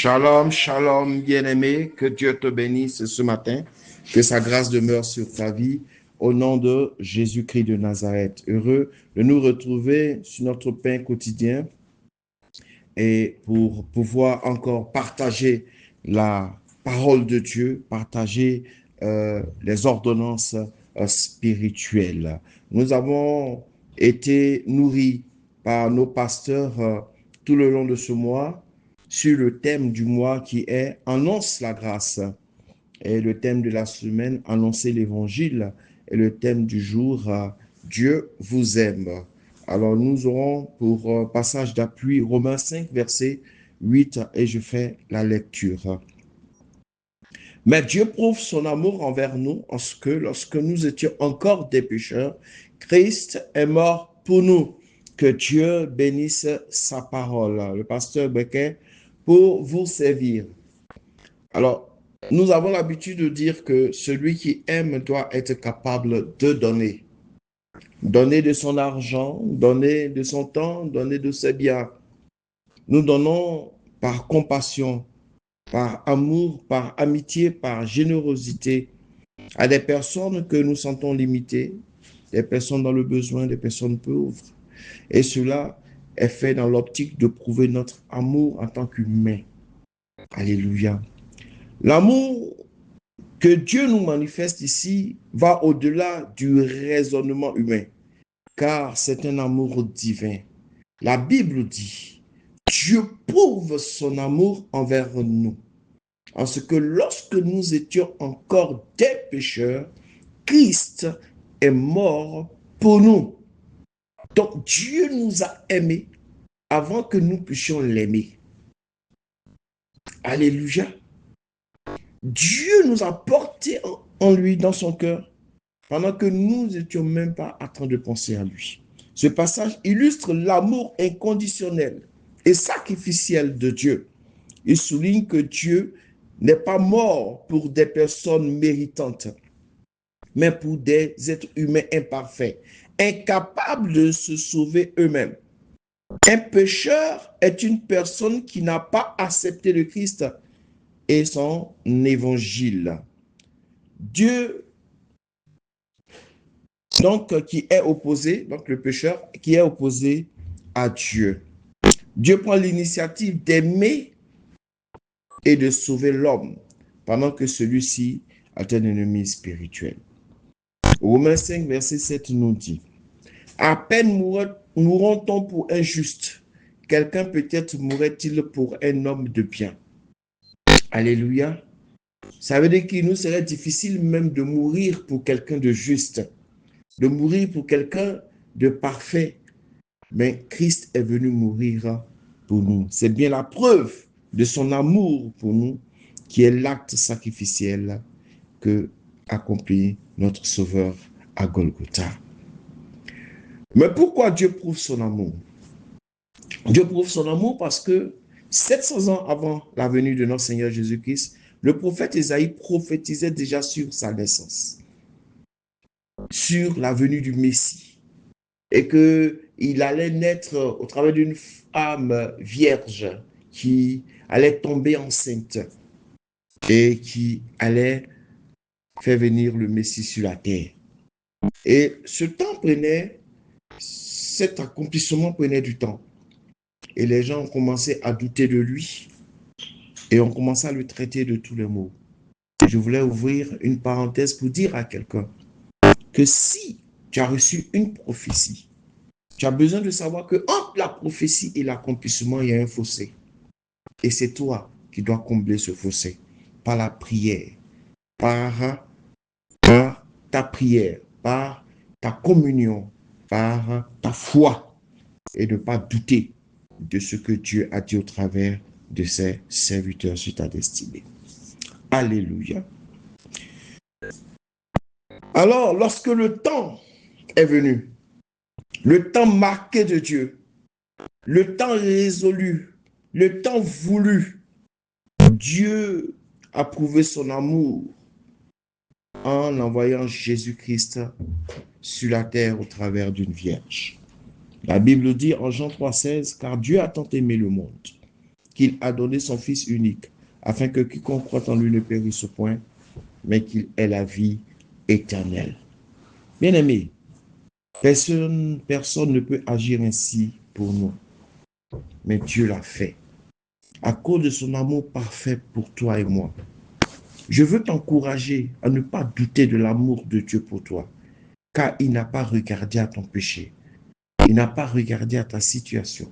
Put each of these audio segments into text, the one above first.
Shalom, shalom, bien-aimé, que Dieu te bénisse ce matin, que sa grâce demeure sur ta vie, au nom de Jésus-Christ de Nazareth. Heureux de nous retrouver sur notre pain quotidien et pour pouvoir encore partager la parole de Dieu, partager les ordonnances spirituelles. Nous avons été nourris par nos pasteurs tout le long de ce mois sur le thème du mois qui est Annonce la grâce. Et le thème de la semaine, Annoncer l'évangile. Et le thème du jour, Dieu vous aime. Alors nous aurons pour passage d'appui Romains 5, verset 8, et je fais la lecture. Mais Dieu prouve son amour envers nous en ce que, lorsque nous étions encore des pécheurs, Christ est mort pour nous. Que Dieu bénisse sa parole. Le pasteur Becquet, pour vous servir. Alors, nous avons l'habitude de dire que celui qui aime doit être capable de donner. Donner de son argent, donner de son temps, donner de ses biens. Nous donnons par compassion, par amour, par amitié, par générosité à des personnes que nous sentons limitées, des personnes dans le besoin, des personnes pauvres. Et cela est fait dans l'optique de prouver notre amour en tant qu'humain. Alléluia. L'amour que Dieu nous manifeste ici va au-delà du raisonnement humain, car c'est un amour divin. La Bible dit, Dieu prouve son amour envers nous, en ce que lorsque nous étions encore des pécheurs, Christ est mort pour nous. Donc Dieu nous a aimés avant que nous puissions l'aimer. Alléluia. Dieu nous a portés en lui, dans son cœur, pendant que nous n'étions même pas en train de penser à lui. Ce passage illustre l'amour inconditionnel et sacrificiel de Dieu. Il souligne que Dieu n'est pas mort pour des personnes méritantes, mais pour des êtres humains imparfaits, incapables de se sauver eux-mêmes. Un pécheur est une personne qui n'a pas accepté le Christ et son évangile. Dieu, donc, qui est opposé, donc le pécheur, qui est opposé à Dieu. Dieu prend l'initiative d'aimer et de sauver l'homme, pendant que celui-ci est un ennemi spirituel. Romains 5, verset 7 nous dit, « À peine mourra-t-on pour un juste, quelqu'un peut-être mourrait-il pour un homme de bien. » Alléluia. Ça veut dire qu'il nous serait difficile même de mourir pour quelqu'un de juste, de mourir pour quelqu'un de parfait. Mais Christ est venu mourir pour nous. C'est bien la preuve de son amour pour nous qui est l'acte sacrificiel que accomplit notre Sauveur à Golgotha. Mais pourquoi Dieu prouve son amour? Dieu prouve son amour parce que 700 ans avant la venue de notre Seigneur Jésus-Christ, le prophète Ésaïe prophétisait déjà sur sa naissance, sur la venue du Messie, et qu'il allait naître au travers d'une femme vierge qui allait tomber enceinte et qui allait faire venir le Messie sur la terre. Et ce temps prenait, cet accomplissement prenait du temps. Et les gens ont commencé à douter de lui et ont commencé à le traiter de tous les maux. Je voulais ouvrir une parenthèse pour dire à quelqu'un que si tu as reçu une prophétie, tu as besoin de savoir que entre la prophétie et l'accomplissement, il y a un fossé. Et c'est toi qui dois combler ce fossé par la prière, par ta prière, par ta communion, par ta foi et ne pas douter de ce que Dieu a dit au travers de ses serviteurs sur ta destinée. Alléluia. Alors, lorsque le temps est venu, le temps marqué de Dieu, le temps résolu, le temps voulu, Dieu a prouvé son amour en envoyant Jésus-Christ sur la terre au travers d'une vierge. La Bible dit en Jean 3,16, car Dieu a tant aimé le monde qu'il a donné son Fils unique, afin que quiconque croit en lui ne périsse point, mais qu'il ait la vie éternelle. Bien-aimés, personne ne peut agir ainsi pour nous, mais Dieu l'a fait, à cause de son amour parfait pour toi et moi. Je veux t'encourager à ne pas douter de l'amour de Dieu pour toi, car il n'a pas regardé à ton péché, il n'a pas regardé à ta situation,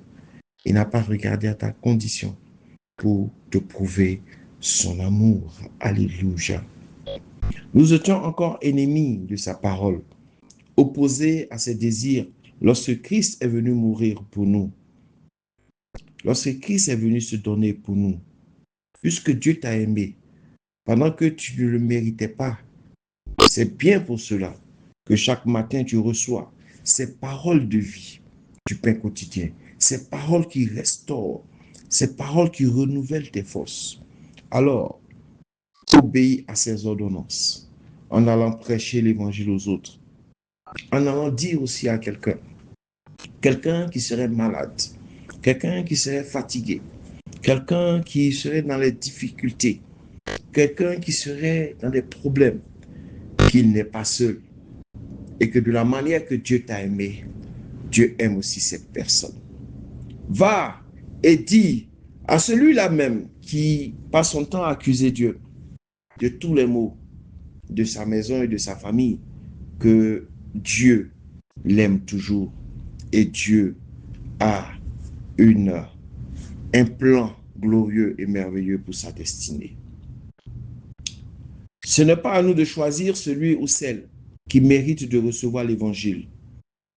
il n'a pas regardé à ta condition pour te prouver son amour. Alléluia. Nous étions encore ennemis de sa parole, opposés à ses désirs lorsque Christ est venu mourir pour nous. Lorsque Christ est venu se donner pour nous, puisque Dieu t'a aimé, pendant que tu ne le méritais pas, c'est bien pour cela que chaque matin tu reçois ces paroles de vie du pain quotidien, ces paroles qui restaurent, ces paroles qui renouvellent tes forces. Alors, obéis à ces ordonnances en allant prêcher l'évangile aux autres, en allant dire aussi à quelqu'un qui serait malade, quelqu'un qui serait fatigué, quelqu'un qui serait dans les difficultés, quelqu'un qui serait dans des problèmes, qu'il n'est pas seul et que de la manière que Dieu t'a aimé, Dieu aime aussi cette personne. Va et dis à celui-là même qui passe son temps à accuser Dieu de tous les maux de sa maison et de sa famille, que Dieu l'aime toujours et Dieu a un plan glorieux et merveilleux pour sa destinée. Ce n'est pas à nous de choisir celui ou celle qui mérite de recevoir l'évangile.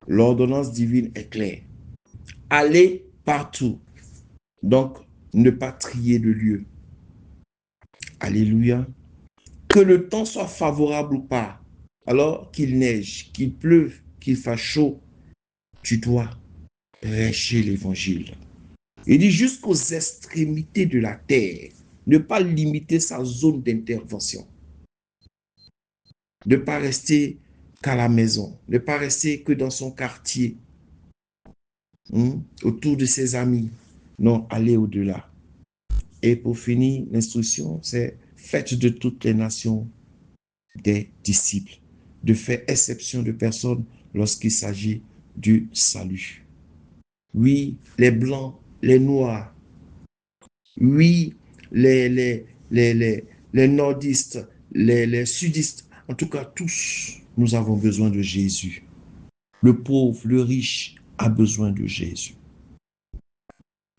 L'ordonnance divine est claire. Allez partout. Donc, ne pas trier de lieu. Alléluia. Que le temps soit favorable ou pas, alors qu'il neige, qu'il pleuve, qu'il fasse chaud, tu dois prêcher l'évangile. Il dit jusqu'aux extrémités de la terre, ne pas limiter sa zone d'intervention. Ne pas rester qu'à la maison, ne pas rester que dans son quartier, autour de ses amis. Non, aller au-delà. Et pour finir, l'instruction, c'est faites de toutes les nations des disciples, de faire exception de personnes lorsqu'il s'agit du salut. Oui, les blancs, les noirs, oui, les nordistes, les sudistes, en tout cas tous, nous avons besoin de Jésus. Le pauvre, le riche a besoin de Jésus.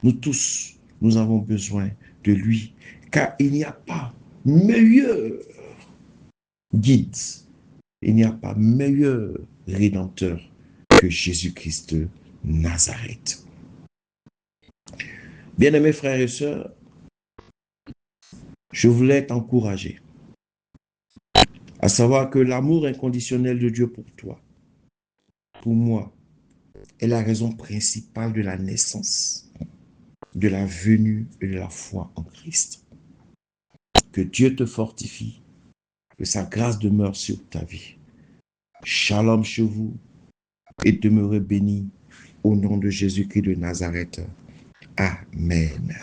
Nous tous, nous avons besoin de lui, car il n'y a pas meilleur guide, il n'y a pas meilleur rédempteur que Jésus-Christ de Nazareth. Bien-aimés frères et sœurs, je voulais t'encourager à savoir que l'amour inconditionnel de Dieu pour toi, pour moi, est la raison principale de la naissance, de la venue et de la foi en Christ. Que Dieu te fortifie, que sa grâce demeure sur ta vie. Shalom chez vous et demeurez bénis au nom de Jésus-Christ de Nazareth. Amen.